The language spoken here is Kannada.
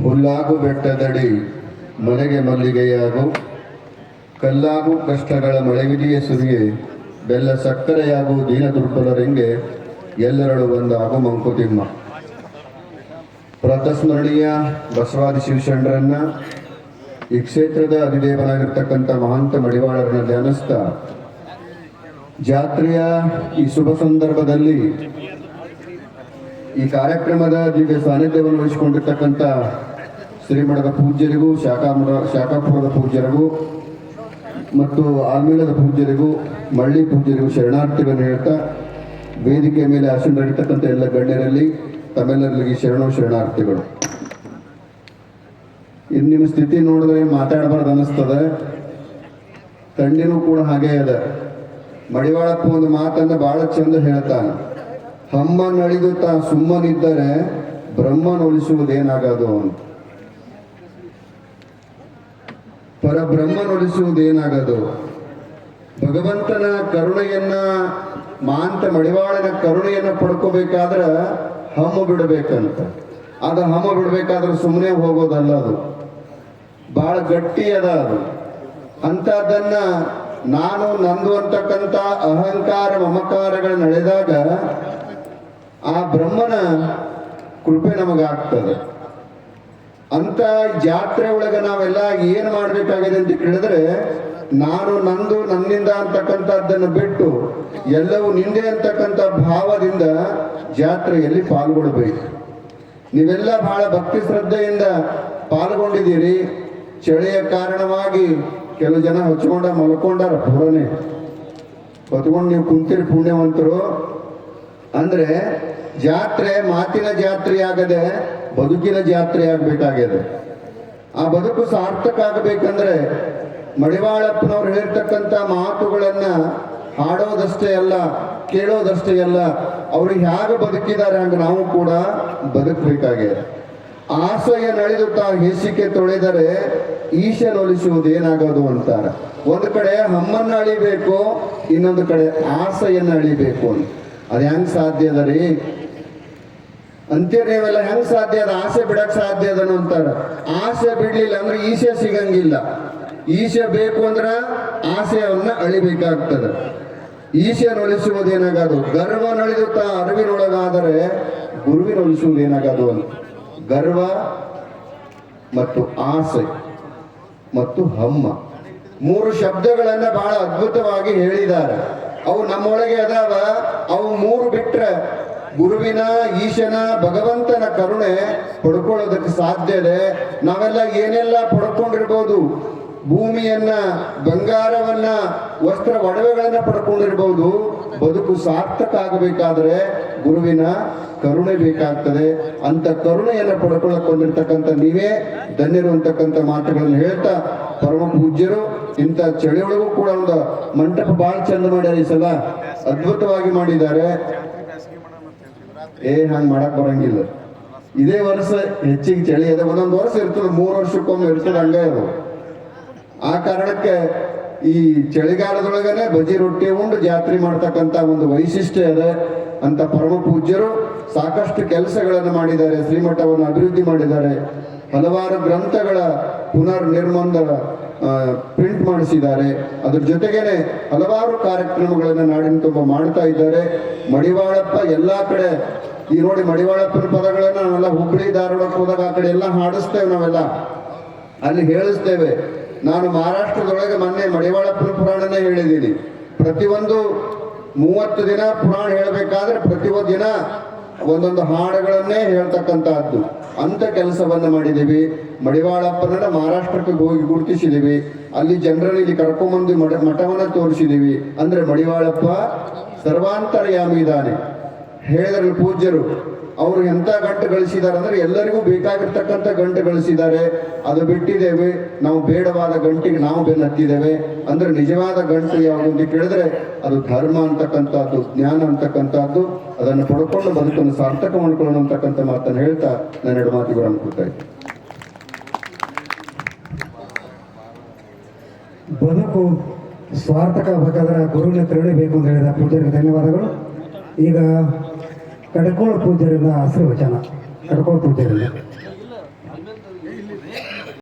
ಹುಲ್ಲಾಗು ಬೆಟ್ಟದಡಿ ಮನೆಗೆ ಮಲ್ಲಿಗೆಯಾಗು, ಕಲ್ಲಾಗು ಕಷ್ಟಗಳ ಮಳೆವಿದಿಯೇ ಸುರಿಯೆ, ಬೆಲ್ಲ ಸಕ್ಕರೆಯಾಗು ದೀನ ದುರ್ಬಲರೆಂಗೆ, ಎಲ್ಲರಳು ಒಂದಾಗು ಮಂಕುತಿಮ್ಮ. ಪ್ರಾತಸ್ಮರಣೀಯ ಬಸವಾದಿ ಶಿವಶರಣರನ್ನ, ಈ ಕ್ಷೇತ್ರದ ಅಧಿದೇವನಾಗಿರ್ತಕ್ಕಂಥ ಮಹಾಂತ ಮಡಿವಾಳರನ್ನ ಧ್ಯಾನಿಸ್ತಾ, ಜಾತ್ರೆಯ ಈ ಶುಭ ಸಂದರ್ಭದಲ್ಲಿ ಈ ಕಾರ್ಯಕ್ರಮದ ದಿವ್ಯ ಸಾನ್ನಿಧ್ಯವನ್ನು ವಹಿಸಿಕೊಂಡಿರ್ತಕ್ಕಂಥ ಶ್ರೀಮಠದ ಪೂಜ್ಯರಿಗೂ, ಶಾಖಾಪುರದ ಪೂಜ್ಯರಿಗೂ ಮತ್ತು ಆಲ್ಮೇಲದ ಪೂಜ್ಯರಿಗೂ, ಮಳ್ಳಿ ಪೂಜ್ಯರಿಗೂ ಶರಣಾರ್ಥಿಗಳನ್ನು ಹೇಳ್ತಾ, ವೇದಿಕೆ ಮೇಲೆ ಆಸೀನರಾಗಿರ್ತಕ್ಕಂಥ ಎಲ್ಲ ಗಣ್ಯರಲ್ಲಿ ತಮ್ಮೆಲ್ಲರಿಗೆ ಶರಣಾರ್ಥಿಗಳು. ಇನ್ನು ನಿಮ್ಮ ಸ್ಥಿತಿ ನೋಡಿದ್ರೆ ಮಾತಾಡಬಾರ್ದು ಅನ್ನಿಸ್ತದೆ. ತಂಡಿನೂ ಕೂಡ ಹಾಗೇ ಅದ. ಮಡಿವಾಳಪ್ಪ ಒಂದು ಮಾತನ್ನ ಬಹಳ ಚಂದ ಹೇಳ್ತಾನೆ, ಹಮ್ಮನಳಿದು ತಾ ಸುಮ್ಮನಿದ್ದರೆ ಬ್ರಹ್ಮನೊಲಿಸುವುದೇನಾಗದು ಅಂತ. ಪರಬ್ರಹ್ಮನೊಲಿಸುವುದೇನಾಗದು? ಭಗವಂತನ ಕರುಣೆಯನ್ನ, ಮಾಂತ ಮಡಿವಾಳನ ಕರುಣೆಯನ್ನ ಪಡ್ಕೋಬೇಕಾದ್ರೆ ಹಮ್ಮ ಬಿಡಬೇಕಂತ. ಅದು ಹಮ್ಮ ಬಿಡಬೇಕಾದ್ರೆ ಸುಮ್ಮನೆ ಹೋಗೋದಲ್ಲ, ಅದು ಬಹಳ ಗಟ್ಟಿ ಅದ. ಅದು ಅಂಥದ್ದನ್ನ ನಾನು ನಂದು ಅಂತಕ್ಕಂಥ ಅಹಂಕಾರ ಮಮಕಾರಗಳು ನಡೆದಾಗ ಆ ಬ್ರಹ್ಮನ ಕೃಪೆ ನಮಗಾಗ್ತದೆ. ಅಂತ ಜಾತ್ರೆ ಒಳಗೆ ನಾವೆಲ್ಲ ಏನು ಮಾಡಬೇಕಾಗಿದೆ ಅಂತ ಕೇಳಿದ್ರೆ, ನಾನು ನಂದು ನನ್ನಿಂದ ಅಂತಕ್ಕಂಥದ್ದನ್ನು ಬಿಟ್ಟು ಎಲ್ಲವೂ ನಿಂದೆ ಅಂತಕ್ಕಂಥ ಭಾವದಿಂದ ಜಾತ್ರೆಯಲ್ಲಿ ಪಾಲ್ಗೊಳ್ಬೇಕು. ನೀವೆಲ್ಲ ಬಹಳ ಭಕ್ತಿ ಶ್ರದ್ಧೆಯಿಂದ ಪಾಲ್ಗೊಂಡಿದ್ದೀರಿ. ಚಳಿಯ ಕಾರಣವಾಗಿ ಕೆಲವು ಜನ ಹಚ್ಕೊಂಡ ಮಲ್ಕೊಂಡಾರ, ಪೂರನೇ ಹೊತ್ಕೊಂಡು ನೀವು ಕುಂತಿರಿ ಪುಣ್ಯವಂತರು. ಅಂದ್ರೆ ಜಾತ್ರೆ ಮಾತಿನ ಜಾತ್ರೆ ಆಗದೆ ಬದುಕಿನ ಜಾತ್ರೆ ಆಗ್ಬೇಕಾಗಿದೆ. ಆ ಬದುಕು ಸಾರ್ಥಕ ಆಗಬೇಕಂದ್ರೆ ಮಡಿವಾಳಪ್ಪನವ್ರು ಹೇಳಿರ್ತಕ್ಕಂಥ ಮಾತುಗಳನ್ನ ಹಾಡೋದಷ್ಟೇ ಅಲ್ಲ, ಕೇಳೋದಷ್ಟೇ ಅಲ್ಲ, ಅವ್ರಿಗೆ ಹೇಗೆ ಬದುಕಿದ್ದಾರೆ ಹಂಗೆ ನಾವು ಕೂಡ ಬದುಕಬೇಕಾಗಿದೆ. ಆಸೆಯ ನಳಿದು ತಾ ಹೇಸಿಕೆ ತೊಳೆದರೆ ಈಶನೊಲಿಸುವುದೇನಾಗೋದು ಅಂತಾರೆ. ಒಂದು ಕಡೆ ಹಮ್ಮನ್ನ ಅಳಿಬೇಕು, ಇನ್ನೊಂದು ಕಡೆ ಆಸೆಯನ್ನು ಅಳಿಬೇಕು ಅಂತ. ಅದು ಹೆಂಗ್ ಸಾಧ್ಯ ಅದ ರೀ ಅಂತೀರಿ ನೀವೆಲ್ಲ? ಹೆಂಗ್ ಸಾಧ್ಯ ಅದ? ಆಸೆ ಬಿಡಕ್ ಸಾಧ್ಯ ಅದನ್ನು ಅಂತಾರ. ಆಸೆ ಬಿಡ್ಲಿಲ್ಲ ಅಂದ್ರೆ ಈಶೆ ಸಿಗಂಗಿಲ್ಲ. ಈಶೆ ಬೇಕು ಅಂದ್ರ ಆಸೆಯನ್ನ ಅಳಿಬೇಕಾಗ್ತದೆ. ಈಶೆನೊಲಿಸುವುದೇನಾಗದು? ಗರ್ವ ನಳಿದು ತಾ ಅರಿವಿನೊಳಗಾದರೆ ಗುರುವಿನೊಲಿಸುವುದೇನಾಗದು ಅಂತ. ಗರ್ವ ಮತ್ತು ಆಸೆ ಮತ್ತು ಹಮ್ಮ, ಮೂರು ಶಬ್ದಗಳನ್ನ ಬಹಳ ಅದ್ಭುತವಾಗಿ ಹೇಳಿದ್ದಾರೆ. ಅವು ನಮ್ಮೊಳಗೆ ಅದಾವ. ಅವು ಮೂರು ಬಿಟ್ರೆ ಗುರುವಿನ, ಈಶನ, ಭಗವಂತನ ಕರುಣೆ ಪಡ್ಕೊಳ್ಳೋದಕ್ಕೆ ಸಾಧ್ಯ ಇದೆ. ನಾವೆಲ್ಲ ಏನೆಲ್ಲ ಪಡ್ಕೊಂಡಿರ್ಬೋದು, ಭೂಮಿಯನ್ನ, ಬಂಗಾರವನ್ನ, ವಸ್ತ್ರ ಒಡವೆಗಳನ್ನ ಪಡ್ಕೊಂಡಿರ್ಬೋದು. ಬದುಕು ಸಾರ್ಥಕ ಆಗಬೇಕಾದ್ರೆ ಗುರುವಿನ ಕರುಣೆ ಬೇಕಾಗ್ತದೆ. ಅಂತ ಕರುಣೆಯನ್ನು ಪಡ್ಕೊಳ್ಳಕ್ ಬಂದಿರ್ತಕ್ಕಂಥ ನೀವೇ ಧನ್ಯರು ಅಂತಕ್ಕಂಥ ಮಾತುಗಳನ್ನು ಹೇಳ್ತಾ, ಪರಮ ಪೂಜ್ಯರು ಇಂಥ ಚಳಿಯೊಳಗೂ ಕೂಡ ಒಂದು ಮಂಟಪ ಬಹಳ ಚಂದ ಮಾಡ್ಯಾರ. ಈ ಸಲ ಅದ್ಭುತವಾಗಿ ಮಾಡಿದ್ದಾರೆ. ಹಂಗೆ ಮಾಡಕ್ ಬರಂಗಿಲ್ಲ. ಇದೇ ವರ್ಷ ಹೆಚ್ಚಿಗೆ ಚಳಿ ಅದ. ಒಂದೊಂದು ವರ್ಷ ಇರ್ತದೆ, 3 ವರ್ಷಕ್ಕೊಮ್ಮೆ ಇರ್ತದೆ, ಹಂಗೆ ಅದು. ಆ ಕಾರಣಕ್ಕೆ ಈ ಚಳಿಗಾಲದೊಳಗನೆ ಬಜ್ಜಿ ರೊಟ್ಟಿ ಉಂಡು ಜಾತ್ರೆ ಮಾಡ್ತಕ್ಕಂಥ ಒಂದು ವೈಶಿಷ್ಟ್ಯ ಇದೆ. ಅಂತ ಪರಮ ಪೂಜ್ಯರು ಸಾಕಷ್ಟು ಕೆಲಸಗಳನ್ನು ಮಾಡಿದ್ದಾರೆ, ಶ್ರೀಮಠವನ್ನು ಅಭಿವೃದ್ಧಿ ಮಾಡಿದ್ದಾರೆ, ಹಲವಾರು ಗ್ರಂಥಗಳ ಪುನರ್ ನಿರ್ಮಾಣ ಪ್ರಿಂಟ್ ಮಾಡಿಸಿದ್ದಾರೆ. ಅದ್ರ ಜೊತೆಗೇನೆ ಹಲವಾರು ಕಾರ್ಯಕ್ರಮಗಳನ್ನು ನಾಡಿನ ತುಂಬ ಮಾಡ್ತಾ ಇದ್ದಾರೆ. ಮಡಿವಾಳಪ್ಪ ಎಲ್ಲಾ ಕಡೆ ಈ ನೋಡಿ, ಮಡಿವಾಳಪ್ಪನ ಪದಗಳನ್ನ ನಾವೆಲ್ಲ ಹುಬ್ಬಳ್ಳಿ ಧಾರವಾಡಕ್ಕೆ ಹೋದಾಗ ಆ ಕಡೆ ಎಲ್ಲ ಹಾಡಿಸ್ತೇವೆ, ನಾವೆಲ್ಲ ಅಲ್ಲಿ ಹೇಳಿಸ್ತೇವೆ. ನಾನು ಮಹಾರಾಷ್ಟ್ರದೊಳಗೆ ಮೊನ್ನೆ ಮಡಿವಾಳಪ್ಪನ ಪುರಾಣನೇ ಹೇಳಿದ್ದೀನಿ. ಪ್ರತಿಯೊಂದು 30 ದಿನ ಪುರಾಣ ಹೇಳಬೇಕಾದ್ರೆ ಪ್ರತಿಯೊಂದು ದಿನ ಒಂದೊಂದು ಹಾಡುಗಳನ್ನೇ ಹೇಳ್ತಕ್ಕಂಥದ್ದು. ಅಂತ ಕೆಲಸವನ್ನ ಮಾಡಿದ್ದೀವಿ. ಮಡಿವಾಳಪ್ಪನ ಮಹಾರಾಷ್ಟ್ರಕ್ಕೆ ಹೋಗಿ ಗುರುತಿಸಿದ್ದೀವಿ. ಅಲ್ಲಿ ಜನರಲ್ಲಿ ಇಲ್ಲಿ ಕರ್ಕೊಂಡ್ಬಂದು ಮಠವನ್ನ ತೋರಿಸಿದ್ದೀವಿ. ಅಂದ್ರೆ ಮಡಿವಾಳಪ್ಪ ಸರ್ವಾಂತರ್ಯಾಮಿ ಇದ್ದಾನೆ. ಹೇಳಿದ್ರಲ್ಲಿ ಪೂಜ್ಯರು ಅವರು ಎಂತ ಗಂಟು ಗಳಿಸಿದ್ದಾರೆ ಅಂದ್ರೆ ಎಲ್ಲರಿಗೂ ಬೇಕಾಗಿರ್ತಕ್ಕಂಥ ಗಂಟು ಗಳಿಸಿದ್ದಾರೆ. ಅದು ಬಿಟ್ಟಿದ್ದೇವೆ ನಾವು, ಬೇಡವಾದ ಗಂಟಿಗೆ ನಾವು ಬೆನ್ನು ಹತ್ತಿದ್ದೇವೆ. ಅಂದ್ರೆ ನಿಜವಾದ ಗಂಟು ಯಾವುದು ಅಂತ ಕೇಳಿದ್ರೆ ಅದು ಧರ್ಮ ಅಂತಕ್ಕಂಥದ್ದು, ಜ್ಞಾನ ಅಂತಕ್ಕಂಥದ್ದು. ಅದನ್ನು ಪಡ್ಕೊಂಡು ಬದುಕನ್ನು ಸಾರ್ಥಕ ಮಾಡ್ಕೊಳ್ಳೋಣ ಅಂತಕ್ಕಂಥ ಮಾತನ್ನು ಹೇಳ್ತಾ ನಾನು 2 ಮಾತಿಗೆ ಅನ್ಕೊಳ್ತಾ ಇದ್ದೆ. ಬದುಕು ಸ್ವಾರ್ಥಕ ಬೇಕಾದ್ರೆ ಗುರುವಿನ ತಿರುಳಬೇಕು ಅಂತ ಹೇಳಿದ ಪೂಜ್ಯರಿಗೆ ಧನ್ಯವಾದಗಳು. ಈಗ ಕಡಕೋಳ ಪೂಜ್ಯರಿಂದ ಆಶೀರ್ವಚನ. ಕಡಕೋಳ ಪೂಜ್ಯರಿಂದ